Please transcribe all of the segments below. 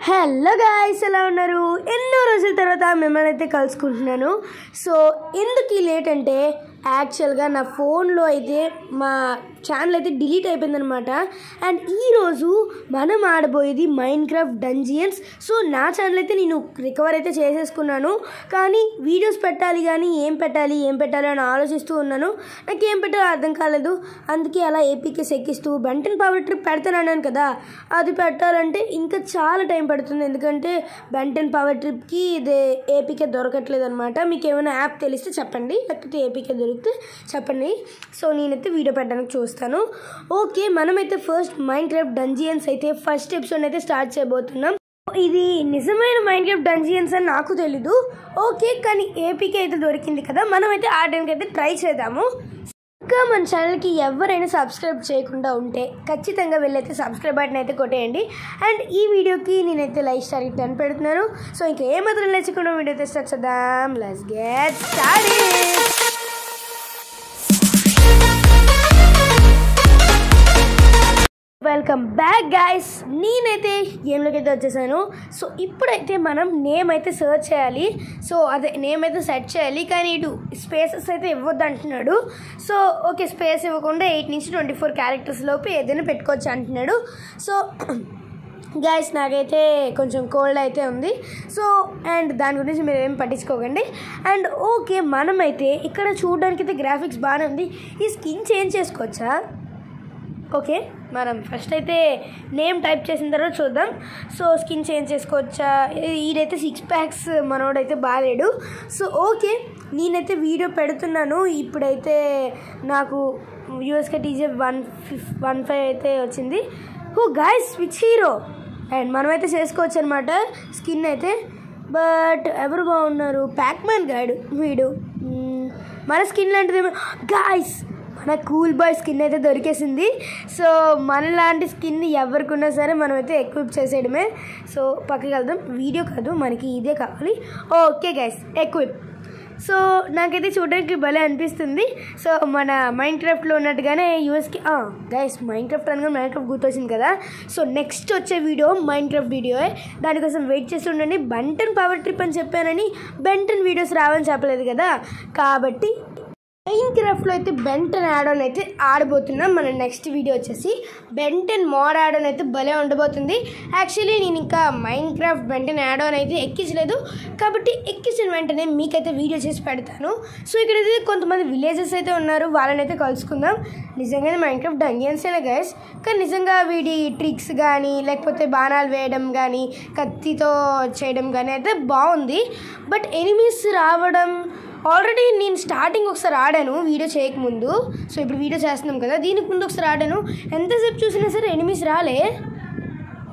Hello guys, ఎలా ఉన్నారు? ఎన్నో రోజుల తర్వాత మిమ్మల్ని అయితే కలుసుకుంటున్నాను. సో ఎందుకు లేట్ అంటే యాక్చువల్గా నా ఫోన్లో అయితే మా ఛానల్ అయితే డిలీట్ అయిపోయిందనమాట. అండ్ ఈరోజు మనం ఆడబోయేది మైన్క్రాఫ్ట్ డంజియన్స్. సో నా ఛానల్ అయితే నేను రికవర్ అయితే చేసేసుకున్నాను, కానీ వీడియోస్ పెట్టాలి కానీ ఏం పెట్టాలి అని ఆలోచిస్తూ ఉన్నాను. నాకు ఏం పెట్టాలో అర్థం కాలేదు. అందుకే అలా ఏపీకే ఎక్కిస్తూ బెంటన్ పవర్ ట్రిప్ పెడతానన్నాను కదా, అది పెట్టాలంటే ఇంకా చాలా టైం పడుతుంది. ఎందుకంటే బెంటన్ పవర్ ట్రిప్కి ఇది ఏపీకే దొరకట్లేదు అనమాట. మీకు ఏమైనా యాప్ తెలిస్తే చెప్పండి, లేకపోతే ఏపీకే దొరికితే చెప్పండి. సో నేనైతే వీడియో పెట్టడానికి చూస్తాను. ఓకే, మనమైతే ఫస్ట్ మైన్క్రాఫ్ట్ డంజియన్స్ అయితే ఫస్ట్ ఎపిసోడ్ అయితే స్టార్ట్ చేయబోతున్నాం. ఇది నిజమైన మైన్క్రాఫ్ట్ డంజియన్స్ అని నాకు తెలీదు. ఓకే, కానీ ఏపీకే అయితే దొరికింది కదా, మనమైతే ఆడడానికి అయితే ట్రై చేద్దాము. ఇంకా మన ఛానల్కి ఎవరైనా సబ్స్క్రైబ్ చేయకుండా ఉంటే ఖచ్చితంగా వెళ్ళైతే సబ్స్క్రైబ్ బటన్ అయితే కొట్టేయండి. అండ్ ఈ వీడియోకి నేనైతే లైక్ స్టార్ 10 పెడుతున్నాను. సో ఇంకా ఏమాత్రం లేచకుండా వీడియో అయితే స్టార్ట్ చేద్దాం. Let's get started. Welcome back guys, నేనైతే గేమ్లోకి అయితే వచ్చేసాను. సో ఇప్పుడైతే మనం నేమ్ అయితే సర్చ్ చేయాలి. సో అదే నేమ్ అయితే సెట్ చేయాలి, కానీ ఇటు స్పేసెస్ అయితే ఇవ్వద్దు అంటున్నాడు. సో ఓకే, స్పేస్ ఇవ్వకుండా 8 నుంచి 24 క్యారెక్టర్స్ లోపు ఏదైనా పెట్టుకోవచ్చు అంటున్నాడు. సో గైస్, నాకైతే కొంచెం కోల్డ్ అయితే ఉంది. సో అండ్ దాని గురించి మీరు ఏం పట్టించుకోకండి. అండ్ ఓకే, మనమైతే ఇక్కడ చూడడానికి అయితే గ్రాఫిక్స్ బాగానే ఉంది. ఈ స్కిన్ చేంజ్ చేసుకోవచ్చా? ఓకే, మనం ఫస్ట్ అయితే నేమ్ టైప్ చేసిన తర్వాత చూద్దాం. సో స్కిన్ చేంజ్ చేసుకోవచ్చా? ఈడైతే 6 ప్యాక్స్ మనోడైతే బాగాలేడు. సో ఓకే, నేనైతే వీడియో పెడుతున్నాను. ఇప్పుడైతే నాకు యూఎస్కే టీజే 115 అయితే వచ్చింది. ఓ గాయ్స్, స్విచ్ హీరో. అండ్ మనమైతే చేసుకోవచ్చు అనమాట స్కిన్ అయితే. బట్ ఎవరు బాగున్నారు? ప్యాక్మ్యాన్ గాడు వీడు. మన స్కిన్ లాంటిది గాయ్స్, మన కూల్ బాయ్ స్కిన్ అయితే దొరికేసింది. సో మనలాంటి స్కిన్ ఎవరికున్నా సరే మనమైతే ఎక్విప్ చేసేయడమే. సో పక్కకి వెళ్దాం, వీడియో కాదు, మనకి ఇదే కావాలి. Okay guys, equip. సో నాకైతే చూడడానికి భలే అనిపిస్తుంది. సో మన మైన్క్రాఫ్ట్లో ఉన్నట్టుగానే యూఎస్కి గైస్, మైన్క్రాఫ్ట్ అనగా మైన్క్రాఫ్ట్ గుర్తొచ్చింది కదా. సో నెక్స్ట్ వచ్చే వీడియో మైన్క్రాఫ్ట్ వీడియోయే, దానికోసం వెయిట్ చేసి ఉండండి. బెంటన్ పవర్ ట్రిప్ అని చెప్పానని బెంటన్ వీడియోస్ రావని చెప్పలేదు కదా, కాబట్టి మైన్క్రాఫ్ట్లో అయితే బెంటన్ యాడ్ ఆన్ అయితే ఆడబోతున్నాం. మన నెక్స్ట్ వీడియో వచ్చేసి బెంటన్ మోడ్ యాడ్ ఆన్ అయితే భలే ఉండబోతుంది. యాక్చువల్లీ నేను ఇంకా మైన్క్రాఫ్ట్ బెంటన్ యాడ్ ఆన్ అయితే ఎక్కించలేదు, కాబట్టి ఎక్కించిన వెంటనే మీకైతే వీడియో చేసి పెడతాను. సో ఇక్కడైతే కొంతమంది విలేజెస్ అయితే ఉన్నారు, వాళ్ళనైతే కలుసుకుందాం. నిజంగానే మైన్క్రాఫ్ట్ డంజియన్సేనా గైస్, కానీ నిజంగా వీడి ట్రిక్స్ కానీ లేకపోతే బాణాలు వేయడం కానీ కత్తితో చేయడం కానీ అయితే బాగుంది. బట్ ఎనిమీస్ రావడం ఆల్రెడీ నేను స్టార్టింగ్ ఒకసారి ఆడాను వీడియో చేయకముందు. సో ఇప్పుడు వీడియో చేస్తున్నాం కదా, దీనికి ముందు ఒకసారి ఆడాను. ఎంతసేపు చూసినా సరే ఎనిమీస్ రాలే.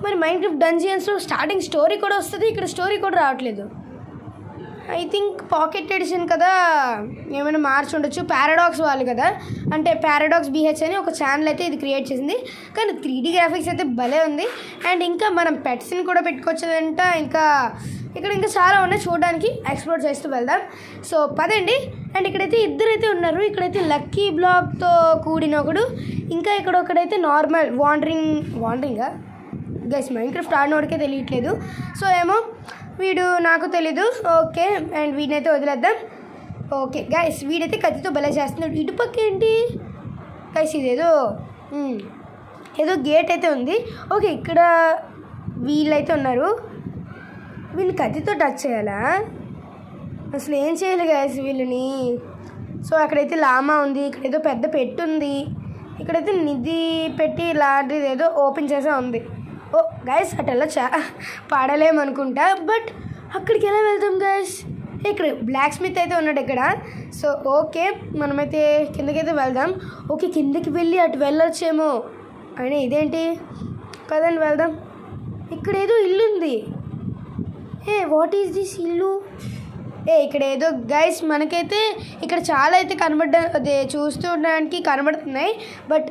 మరి మైన్క్రాఫ్ట్ డంజియన్స్లో స్టార్టింగ్ స్టోరీ కూడా వస్తుంది, ఇక్కడ స్టోరీ కూడా రావట్లేదు. ఐ థింక్ పాకెట్ ఎడిషన్ కదా, ఏమైనా మార్చి ఉండొచ్చు. పారాడాక్స్ వాళ్ళు కదా, అంటే పారాడాక్స్ BH అని ఒక ఛానల్ అయితే ఇది క్రియేట్ చేసింది. కానీ 3D గ్రాఫిక్స్ అయితే భలే ఉంది. అండ్ ఇంకా మనం పెట్స్ని కూడా పెట్టుకోవచ్చంట. ఇక్కడ ఇంకా చాలా ఉన్నాయి చూడడానికి, ఎక్స్ప్లోర్ చేస్తూ వెళ్దాం. సో పదండి. అండ్ ఇక్కడైతే ఇద్దరైతే ఉన్నారు. ఇక్కడైతే లక్కీ బ్లాక్తో కూడిన ఒకడు, ఇంకా ఇక్కడ ఒకడైతే నార్మల్ వాండరింగా గైస్, మైన్క్రాఫ్ట్ ఆడినోడికే తెలియట్లేదు. సో ఏమో వీడు నాకు తెలీదు. ఓకే, అండ్ వీడినైతే వదిలేద్దాం. ఓకే గైస్, వీడైతే కత్తితో భలే చేస్తున్నాడు. ఇటుపక్క ఏంటి గైస్, ఇదేదో ఏదో గేట్ అయితే ఉంది. ఓకే, ఇక్కడ వీళ్ళైతే ఉన్నారు. వీళ్ళు కత్తితో టచ్ చేయాలా? అసలు ఏం చేయాలి గైస్ వీళ్ళని? సో అక్కడైతే లామా ఉంది, ఇక్కడేదో పెద్ద పెట్టు ఉంది, ఇక్కడైతే నిధి పెట్టి లాంటిది ఏదో ఓపెన్ చేసే ఉంది. ఓ గైస్, అటు వెళ్ళొచ్చా? పాడలేమనుకుంటా. బట్ అక్కడికి ఎలా వెళ్తాం గైస్? ఇక్కడ బ్లాక్ స్మిత్ అయితే ఉన్నాడు ఇక్కడ. సో ఓకే, మనమైతే కిందకైతే వెళ్దాం. ఓకే, కిందకి వెళ్ళి అటు వెళ్ళొచ్చేమో. అయినా ఇదేంటి, పదండి వెళ్దాం. ఇక్కడ ఏదో ఇల్లు ఉంది. వాట్ ఈస్ దిస్ ఇల్లు? ఇక్కడ ఏదో గైస్, మనకైతే ఇక్కడ చాలా అయితే అదే చూస్తుండడానికి కనబడుతున్నాయి. బట్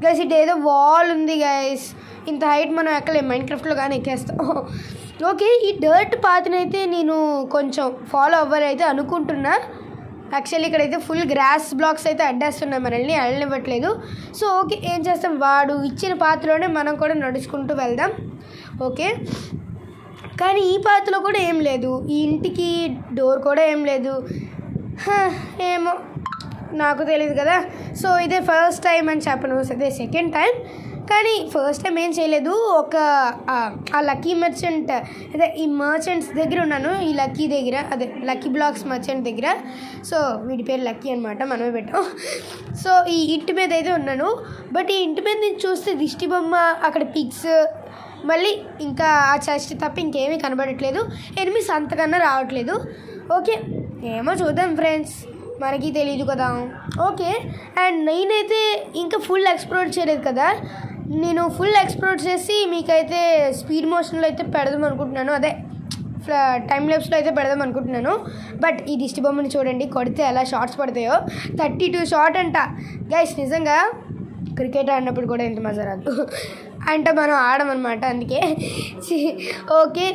గైస్, ఇటు ఏదో వాల్ ఉంది గైస్. ఇంత హైట్ మనం ఎక్కలేం, మైన్క్రాఫ్ట్లో కానీ ఎక్కేస్తాం. ఓకే, ఈ డర్ట్ పాత్ని అయితే నేను కొంచెం ఫాలో అవ్వాలైతే అనుకుంటున్నా. యాక్చువల్లీ ఇక్కడైతే ఫుల్ గ్రాస్ బ్లాక్స్ అయితే అడ్డేస్తున్నాయి, మనల్ని వెళ్ళనివ్వట్లేదు. సో ఓకే, ఏం చేస్తాం, వాడు ఇచ్చిన పాత్రలోనే మనం కూడా నడుచుకుంటూ వెళ్దాం. ఓకే, కానీ ఈ పాతలో కూడా ఏం లేదు, ఈ ఇంటికి డోర్ కూడా ఏం లేదు. ఏమో నాకు తెలియదు కదా. సో ఇదే ఫస్ట్ టైం అని చెప్పను, అదే సెకండ్ టైం. కానీ ఫస్ట్ టైం ఏం చేయలేదు. ఆ లక్కీ మర్చెంట్, అదే ఈ మర్చెంట్స్ దగ్గర ఉన్నాను, ఈ లక్కీ దగ్గర, అదే లక్కీ బ్లాక్స్ మర్చెంట్ దగ్గర. సో వీడి పేరు లక్కీ అనమాట, మనమే పెట్టాం. సో ఈ ఇంటి మీద అయితే ఉన్నాను. బట్ ఈ ఇంటి మీద నుంచి చూస్తే దిష్టి బొమ్మ, అక్కడ పిగ్స్, మళ్ళీ ఇంకా ఆ చర్చ్ తప్ప ఇంకేమీ కనబడట్లేదు. ఎనిమిస్ అంతకన్నా రావట్లేదు. ఓకే, ఏమో చూద్దాం ఫ్రెండ్స్, మనకి తెలియదు కదా. ఓకే, అండ్ నేనైతే ఇంకా ఫుల్ ఎక్స్ప్లోర్ చేయలేదు కదా. నేను ఫుల్ ఎక్స్ప్లోర్ చేసి మీకైతే స్పీడ్ మోషన్లో అయితే పెడదాం అనుకుంటున్నాను, అదే టైం ల్యాప్స్లో అయితే పెడదాం అనుకుంటున్నాను. బట్ ఈ దిష్టి బొమ్మని చూడండి, కొడితే ఎలా షార్ట్స్ పడతాయో. 32 షాట్ అంట గైస్. నిజంగా క్రికెట్ ఆడినప్పుడు కూడా ఎంత మజా రాదు అంటే మనం ఆడమన్నమాట, అందుకే. ఓకే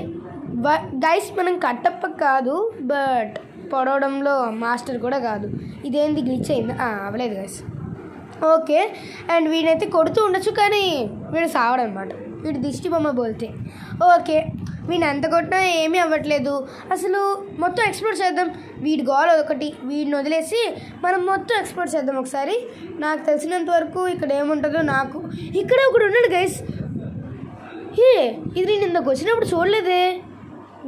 గైస్, మనం కట్టప్ప కాదు, బట్ పొడవడంలో మాస్టర్ కూడా కాదు. ఇదేంది గ్లిచ్ అయిందా? అవ్వలేదు గైస్. ఓకే, అండ్ వీడైతే కొడుతూ ఉండొచ్చు, కానీ వీడు సావడం అనమాట, వీడు దిష్టి బొమ్మ బోల్తే. ఓకే, వీడిని ఎంత కొట్టినా ఏమీ అవ్వట్లేదు. అసలు మొత్తం ఎక్స్ప్లోర్ చేద్దాం. వీడి గోల్ ఒకటి, వీడిని వదిలేసి మనం మొత్తం ఎక్స్ప్లోర్ చేద్దాం ఒకసారి. నాకు తెలిసినంత వరకు ఇక్కడ ఏముంటుందో. నాకు ఇక్కడ ఒకడు ఉన్నాడు గైస్. ఇది నేను ఇందాక వచ్చినప్పుడు చూడలేదే.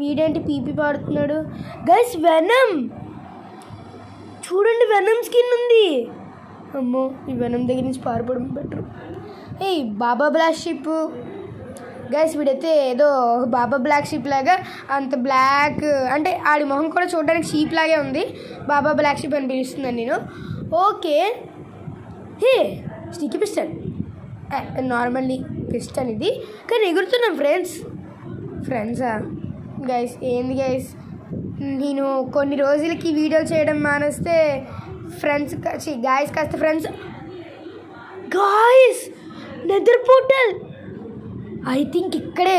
వీడేంటి పీపీ పాడుతున్నాడు గైస్? వెనమ్ చూడండి, వెనమ్ స్కిన్ ఉంది. అమ్మో, ఈ వెనమ్ దగ్గర నుంచి పారిపోవడం బెటర్. బాబా బ్లాక్ షిప్ గైస్, వీడైతే ఏదో బాబా బ్లాక్ షిప్ లాగా, అంత బ్లాక్ అంటే ఆడి మొహం కూడా చూడడానికి షీప్ లాగే ఉంది. బాబా బ్లాక్ షిప్ అని పిలుస్తున్నాను నేను. Okay, sticky piston, normally piston ఇది, కానీ ఎగురుతున్నాం ఫ్రెండ్సా గైస్? ఏంది గైస్, నేను కొన్ని రోజులకి వీడియోలు చేయడం మానేస్తే గాయస్ కాస్త friends. Guys, Nether portal. I think ఇక్కడే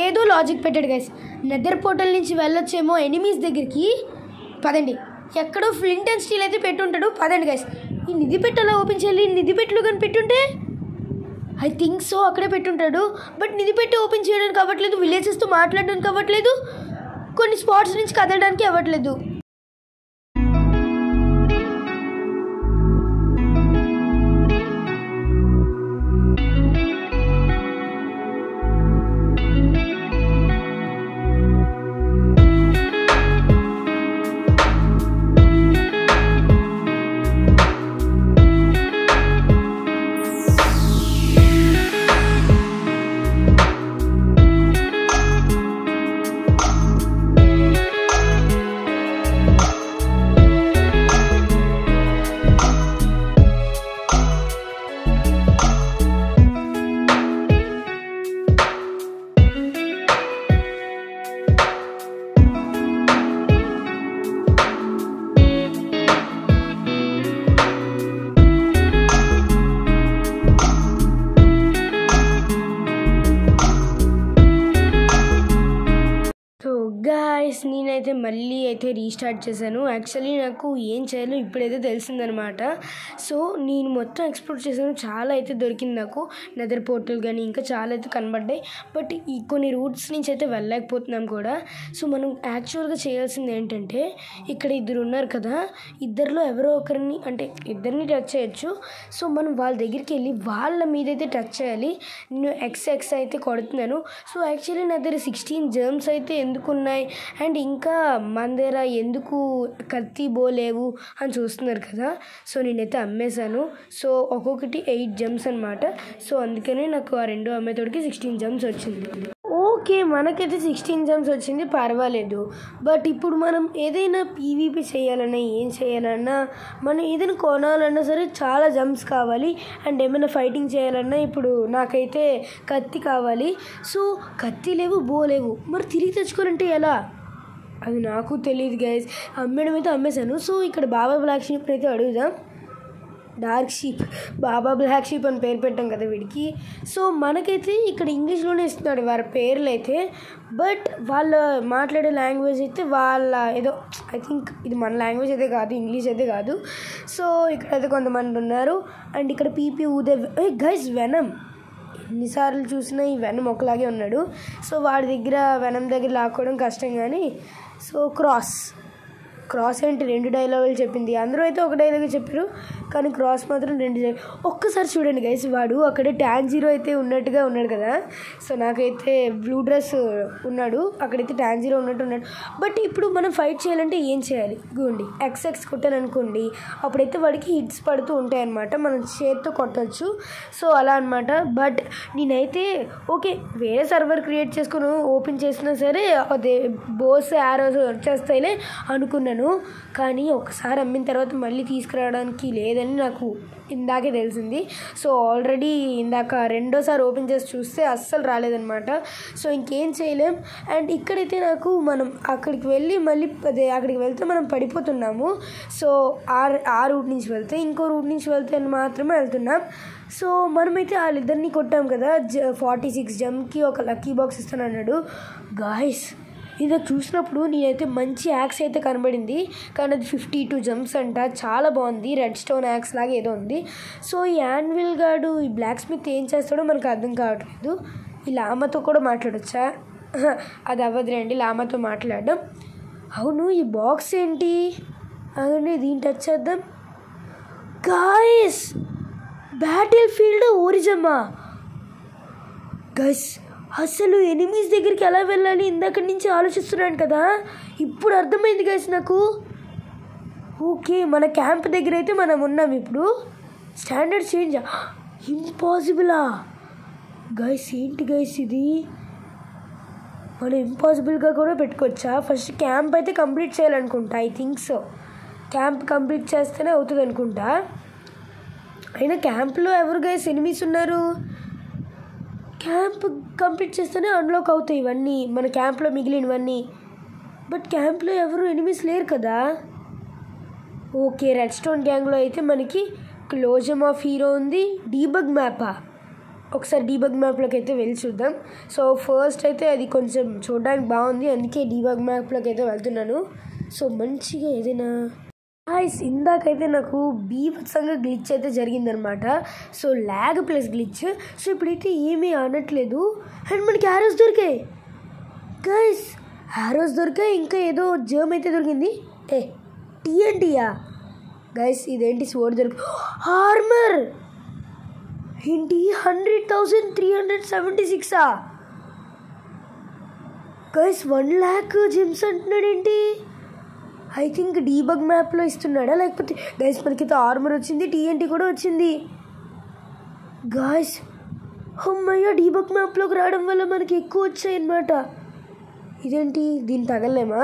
ఏదో లాజిక్ పెట్టాడు గైస్. నెదర్ పోర్టల్ నుంచి వెళ్ళొచ్చేమో ఎనిమీస్ దగ్గరికి. పదండి, ఎక్కడో ఫ్లింట్ అండ్ స్టీల్ అయితే పెట్టుంటాడు. పదండి గైస్, ఈ నిధి పెట్టాలా ఓపెన్ చేయాలి. నిధి పెట్టులో కానీ పెట్టుంటే ఐ థింక్ సో అక్కడే పెట్టుంటాడు. బట్ నిధి పెట్టి ఓపెన్ చేయడానికి అవ్వట్లేదు, విలేజెస్తో మాట్లాడడానికి అవ్వట్లేదు, కొన్ని స్పాట్స్ నుంచి కదలడానికి అవ్వట్లేదు. గాయస్, నేనైతే మళ్ళీ అయితే రీస్టార్ట్ చేశాను. యాక్చువల్లీ నాకు ఏం చేయాలో ఇప్పుడైతే తెలిసిందనమాట. సో నేను మొత్తం ఎక్స్ప్లోర్ చేశాను, చాలా అయితే దొరికింది నాకు. నెదర్ పోర్టల్ కానీ ఇంకా చాలా అయితే కనబడ్డాయి. బట్ ఈ కొన్ని రూట్స్ నుంచి అయితే వెళ్ళలేకపోతున్నాం కూడా. సో మనం యాక్చువల్గా చేయాల్సింది ఏంటంటే, ఇక్కడ ఇద్దరు ఉన్నారు కదా, ఇద్దరిలో ఎవరో ఒకరిని, అంటే ఇద్దరిని టచ్ చేయొచ్చు. సో మనం వాళ్ళ దగ్గరికి వెళ్ళి వాళ్ళ మీదైతే టచ్ చేయాలి. నేను ఎక్స్ అయితే కొడుతున్నాను. సో యాక్చువల్లీ నా దగ్గర 16 జర్మ్స్ అయితే ఎందుకున్నాయి, అండ్ ఇంకా మన దగ్గర ఎందుకు కత్తి బోలేవు అని చూస్తున్నారు కదా. సో నేనైతే అమ్మేశాను. సో ఒక్కొక్కటి 8 జెమ్స్ అనమాట. సో అందుకనే నాకు ఆ రెండో అమ్మేతోడికి 16 జెమ్స్ వచ్చింది. ఓకే, మనకైతే 16 జెమ్స్ వచ్చింది, పర్వాలేదు. బట్ ఇప్పుడు మనం ఏదైనా పీవీపీ చేయాలన్నా, ఏం చేయాలన్నా, మనం ఏదైనా కొనాలన్నా సరే చాలా జెమ్స్ కావాలి. అండ్ ఏమైనా ఫైటింగ్ చేయాలన్నా ఇప్పుడు నాకైతే కత్తి కావాలి. సో కత్తి లేవు, బోలేవు, మరి తిరిగి తెచ్చుకోవాలంటే ఎలా? అది నాకు తెలియదు గైస్. అమ్మేయడం అయితే అమ్మేశాను. సో ఇక్కడ బాబా బ్లాక్ షీప్ అయితే అడుగుదాం. డార్క్ షీప్, బాబా బ్లాక్ షీప్ అని పేరు పెట్టాం కదా వీడికి. సో మనకైతే ఇక్కడ ఇంగ్లీష్లోనే ఇస్తున్నాడు వారి పేర్లు అయితే. బట్ వాళ్ళ మాట్లాడే లాంగ్వేజ్ అయితే వాళ్ళ ఏదో, ఐ థింక్ ఇది మన లాంగ్వేజ్ అయితే కాదు, ఇంగ్లీష్ అయితే కాదు. సో ఇక్కడైతే కొంతమంది ఉన్నారు. అండ్ ఇక్కడ పీపీ ఊదే గైస్ వెనమ్. ఎన్నిసార్లు చూసినా ఈ వెనమ్ ఒకలాగే ఉన్నాడు. సో వాడి దగ్గర వెనమ్ దగ్గర లాక్కోవడం కష్టం. కానీ సో క్రాస్ ఏంటి 2 డైలాగులు చెప్పింది. అందరూ అయితే ఒక డైలాగ్ చెప్పారు, కానీ క్రాస్ మాత్రం 2 ఒక్కసారి చూడండి గైస్. వాడు అక్కడ టాంజీరో అయితే ఉన్నట్టుగా ఉన్నాడు కదా. సో నాకైతే బ్లూ డ్రెస్ ఉన్నాడు, అక్కడైతే టాంజీరో ఉన్నాడు. బట్ ఇప్పుడు మనం ఫైట్ చేయాలంటే ఏం చేయాలి? గోండి XX కొట్టాను అనుకోండి, అప్పుడైతే వాడికి హిట్స్ పడుతూ ఉంటాయి అన్నమాట. మనం చేతితో కొట్టచ్చు. సో అలా అనమాట. బట్ నేనైతే ఓకే వేరే సర్వర్ క్రియేట్ చేసుకుని ఓపెన్ చేసినా సరే అదే బోస్ యారోస్ వచ్చేస్తాయిలే అనుకున్నాను. కానీ ఒకసారి అమ్మిన తర్వాత మళ్ళీ తీసుకురావడానికి లేదని నాకు ఇందాకే తెలిసింది. సో ఆల్రెడీ ఇందాక 2వ సారి ఓపెన్ చేసి చూస్తే అస్సలు రాలేదన్నమాట. సో ఇంకేం చేయలేం. అండ్ ఇక్కడైతే నాకు మనం అక్కడికి వెళ్ళి మళ్ళీ అక్కడికి వెళ్తే మనం పడిపోతున్నాము. సో ఆ రూట్ నుంచి వెళ్తే ఇంకో రూట్ నుంచి వెళ్తే మాత్రమే వెళ్తున్నాం. సో మనమైతే వాళ్ళిద్దరిని కొట్టాం కదా. 46 జంప్కి ఒక లక్కీ బాక్స్ ఇస్తాను అన్నాడు. గాయస్ ఇది చూసినప్పుడు నేనైతే మంచి యాక్స్ అయితే కనబడింది, కానీ అది 52 జంప్స్ అంట. చాలా బాగుంది, రెడ్ స్టోన్ యాక్స్ లాగా ఏదో ఉంది. సో ఈ యాన్విల్ గార్డు ఈ బ్లాక్ స్మిత్ ఏం చేస్తాడో మనకు అర్థం కావట్లేదు. ఈ లామాతో కూడా మాట్లాడొచ్చా? అది అవ్వదులేండి లామాతో మాట్లాడడం. అవును ఈ బాక్స్ ఏంటి? అవును దీన్ని టచ్ చేద్దాం. గాయస్ బ్యాటిల్ ఫీల్డ్ ఓరిజమా గైస్. అసలు ఎనిమీస్ దగ్గరికి ఎలా వెళ్ళాలి ఇందాక నుంచి ఆలోచిస్తున్నాను కదా, ఇప్పుడు అర్థమైంది గైస్ నాకు. ఓకే మన క్యాంప్ దగ్గర అయితే మనం ఉన్నాం. ఇప్పుడు స్టాండర్డ్ చేంజ్ ఇంపాసిబులా గైస్? ఏంటి గైస్ ఇది? మనం ఇంపాసిబుల్గా కూడా పెట్టుకోవచ్చా? ఫస్ట్ క్యాంప్ అయితే కంప్లీట్ చేయాలనుకుంటా. I think so. Camp complete చేస్తేనే అవుతుంది అనుకుంటా. అయినా క్యాంప్లో ఎవరు గైస్ ఎనిమీస్ ఉన్నారు? క్యాంప్ కంప్లీట్ చేస్తేనే అన్లాక్ అవుతాయి ఇవన్నీ, మన క్యాంప్లో మిగిలినవన్నీ. బట్ క్యాంప్లో ఎవరు ఎనిమీస్ లేరు కదా. ఓకే రెడ్ స్టోన్ గ్యాంగ్లో అయితే మనకి క్లోజమ్ ఆఫ్ హీరో ఉంది. డీబగ్ మ్యాపా? ఒకసారి డీబగ్ మ్యాప్లోకి అయితే వెళ్ళి చూద్దాం. సో ఫస్ట్ అయితే అది కొంచెం చూడడానికి బాగుంది, అందుకే డీబగ్ మ్యాప్లోకి అయితే వెళ్తున్నాను. సో మంచిగా ఏదైనా ఇందాకైతే నాకు బీభత్సంగా గ్లిచ్ అయితే జరిగిందనమాట. So lag plus glitch. So ఇప్పుడైతే ఏమీ అనట్లేదు. అండ్ మనకి యారోస్ దొరికాయి గైస్, యారోస్ దొరికాయి. ఇంకా ఏదో జర్మ్ అయితే దొరికింది. TNTయా గైస్? ఇదేంటి స్వోర్డ్ దొరికి ఆర్మర్ ఏంటి? 100,376 గైస్. 1 lakh జెమ్స్ అంటున్నాడు ఏంటి? ఐ థింక్ డీబగ్ మ్యాప్లో ఇస్తున్నాడా లేకపోతే? గైస్ మనకైతే ఆర్మర్ వచ్చింది, TNT కూడా వచ్చింది గాయస్. అమ్మయ్య డీబగ్ మ్యాప్లోకి రావడం వల్ల మనకి ఎక్కువ వచ్చాయి అన్నమాట. ఇదేంటి దీన్ని తగలేమా?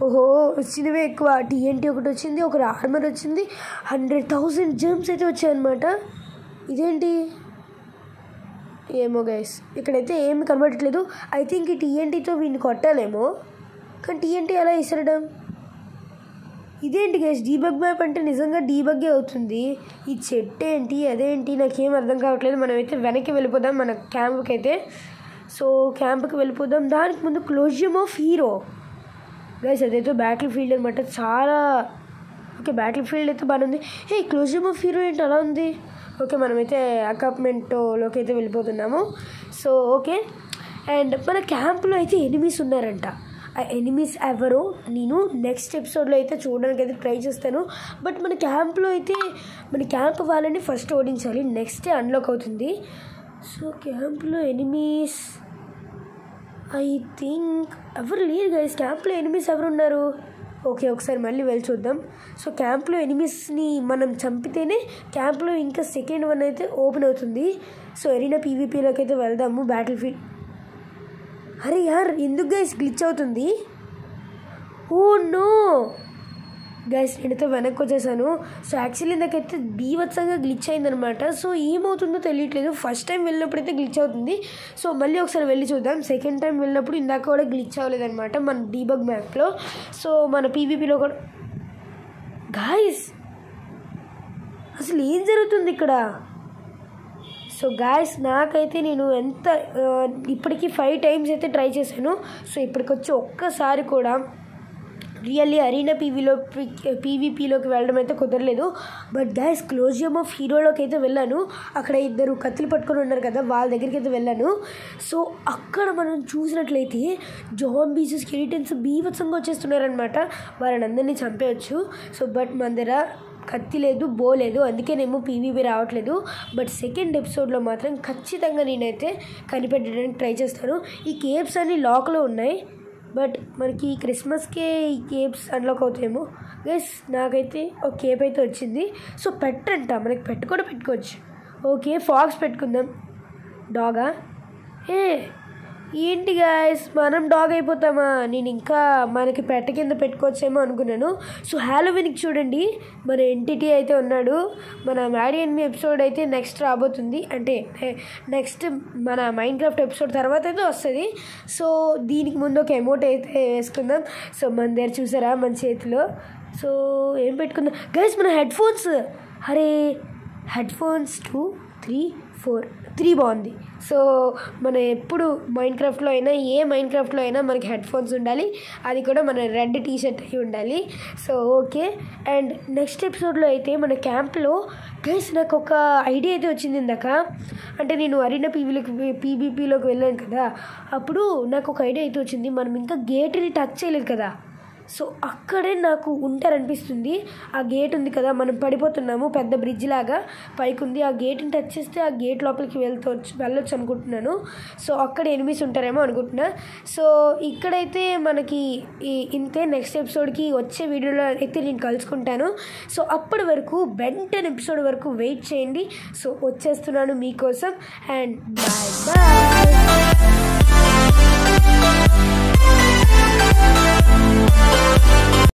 ఓహో వచ్చినవే ఎక్కువ. TNT ఒకటి వచ్చింది, ఒక ఆర్మర్ వచ్చింది, 100,000 జెమ్స్ అయితే వచ్చాయన్నమాట. ఇదేంటి ఏమో గైస్, ఇక్కడైతే ఏమి కనబడట్లేదు. ఐ థింక్ ఈ TNTతో వీడిని కొట్టాలేమో, కానీ TNT ఎలా ఇసరడం? ఇదేంటి గైస్? డీబగ్ మ్యాప్ అంటే నిజంగా డీబగ్గే అవుతుంది. ఈ చెట్టు ఏంటి అదేంటి నాకేం అర్థం కావట్లేదు. మనమైతే వెనక్కి వెళ్ళిపోదాం మన క్యాంప్కి అయితే. సో క్యాంప్కి వెళ్ళిపోదాం. దానికి ముందు క్లోజియం ఆఫ్ హీరో గైస్, అదైతే బ్యాటిల్ ఫీల్డ్ అనమాట. చాలా ఓకే బ్యాటిల్ ఫీల్డ్ అయితే బాగుంది. క్లోజియం ఆఫ్ హీరో ఏంటి అలా ఉంది? ఓకే మనమైతే అకాప్మెంట్లోకి అయితే వెళ్ళిపోతున్నాము. సో ఓకే అండ్ మన క్యాంప్లో అయితే ఎనిమీస్ ఉన్నారంట. ఆ ఎనిమీస్ ఎవరో నేను నెక్స్ట్ ఎపిసోడ్లో అయితే చూడడానికి అయితే ట్రై చేస్తాను. బట్ మన క్యాంప్లో అయితే మన క్యాంప్ వాళ్ళని ఫస్ట్ ఓడించాలి, నెక్స్టే అన్లాక్ అవుతుంది. సో క్యాంప్లో ఎనిమీస్ ఐ థింక్ ఎవరు లేరు గైస్. క్యాంప్లో ఎనిమీస్ ఎవరు ఉన్నారు? ఓకే ఒకసారి మళ్ళీ వెళ్ళి చూద్దాం. సో క్యాంప్లో ఎనిమీస్ని మనం చంపితేనే క్యాంప్లో ఇంకా సెకండ్ వన్ అయితే ఓపెన్ అవుతుంది. సో ఎరీనా PvPలోకి అయితే వెళ్దాము. బ్యాటిల్ ఫీల్డ్ అరే యార్ ఎందుకు గైస్ గ్లిచ్ అవుతుంది? ఓ నో గైస్ నేనైతే వెనక్కి వచ్చేసాను. సో యాక్చువల్లీ నాకైతే బీభత్సంగా గ్లిచ్ అయిందనమాట. సో ఏమవుతుందో తెలియట్లేదు. ఫస్ట్ టైం వెళ్ళినప్పుడు అయితే గ్లిచ్ అవుతుంది. సో మళ్ళీ ఒకసారి వెళ్ళి చూద్దాం. సెకండ్ టైం వెళ్ళినప్పుడు ఇందాక కూడా గ్లిచ్ అవ్వలేదన్నమాట మన డీబగ్ మ్యాప్లో. సో మన PvPలో కూడా గాయస్ అసలు ఏం జరుగుతుంది ఇక్కడ? సో గాయస్ నాకైతే నేను ఇప్పటికీ 5 times అయితే ట్రై చేశాను. సో ఇప్పటికొచ్చి ఒక్కసారి కూడా రియల్లీ అరీనా పీవీపీలోకి వెళ్ళడం అయితే కుదరలేదు. బట్ గైస్ క్లోజియం ఆఫ్ హీరోలోకి అయితే వెళ్ళాను. అక్కడ ఇద్దరు కత్తులు పట్టుకొని ఉన్నారు కదా, వాళ్ళ దగ్గరికి అయితే వెళ్ళాను. సో అక్కడ మనం చూసినట్లయితే జాంబీస్ స్కెలిటన్స్ బీభత్సంగా వచ్చేస్తున్నారనమాట. వాళ్ళని అందరినీ చంపేయచ్చు. సో బట్ మన దగ్గర కత్తి లేదు, బో లేదు, అందుకేనేమో పీవీపీ రావట్లేదు. బట్ సెకండ్ ఎపిసోడ్లో మాత్రం ఖచ్చితంగా నేనైతే కనిపెట్టడానికి ట్రై చేస్తాను. ఈ కేవ్స్ అన్నీ లాక్లో ఉన్నాయి. బట్ మనకి క్రిస్మస్కే ఈ కేవ్స్ అన్లాక్ అవుతాయేమో. గైస్ నాకైతే ఒక కేప్ అయితే వచ్చింది. సో పెట్టంట, మనకి కూడా పెట్టుకోవచ్చు. ఓకే, ఫాక్స్ పెట్టుకుందాం. డాగా ఏంటి గాయస్, మనం డాగ్ అయిపోతామా? నేను ఇంకా మనకి పెట్ట కింద పెట్టుకోవచ్చేమో అనుకున్నాను. సో హ్యాలోవీన్కి చూడండి, మన ఎంటిటీ అయితే ఉన్నాడు. మన మ్యాడీ ఎనిమీ ఎపిసోడ్ అయితే నెక్స్ట్ రాబోతుంది, అంటే నెక్స్ట్ మన మైన్క్రాఫ్ట్ ఎపిసోడ్ తర్వాత అయితే వస్తుంది. సో దీనికి ముందు ఒక ఎమోట్ అయితే వేసుకుందాం. సో మన దగ్గర చూసారా మన చేతిలో. సో ఏం పెట్టుకుందాం గైస్, మన హెడ్ ఫోన్స్. అరే హెడ్ ఫోన్స్ 2, 3, 4, 3 బాగుంది. సో మనం ఎప్పుడు మైన్క్రాఫ్ట్లో అయినా మనకి హెడ్ ఫోన్స్ ఉండాలి. అది కూడా మన రెడ్ టీషర్ట్ అయి ఉండాలి. సో ఓకే, అండ్ నెక్స్ట్ ఎపిసోడ్లో అయితే మన క్యాంప్లో గైస్ నాకు ఒక ఐడియా అయితే వచ్చింది ఇందాక. అంటే నేను అరీనా పీవీపీలోకి వెళ్ళాను కదా, అప్పుడు నాకు ఒక ఐడియా అయితే వచ్చింది. మనం ఇంకా గేట్ని టచ్ చేయలేదు కదా, సో అక్కడే నాకు ఉంటారనిపిస్తుంది. ఆ గేట్ ఉంది కదా, మనం పడిపోతున్నాము, పెద్ద బ్రిడ్జ్ లాగా పైకి ఉంది. ఆ గేట్ని టచ్ చేస్తే ఆ గేట్ లోపలికి వెళ్ళొచ్చు అనుకుంటున్నాను. సో అక్కడ ఎనిమిస్ ఉంటారేమో అనుకుంటున్నా. సో ఇక్కడైతే మనకి ఇంతే. నెక్స్ట్ ఎపిసోడ్కి వచ్చే వీడియోలో అయితే నేను కలుసుకుంటాను. సో అప్పటి వరకు బెన్ 10 ఎపిసోడ్ వరకు వెయిట్ చేయండి. సో వచ్చేస్తున్నాను మీకోసం, అండ్ బాయ్ బాయ్.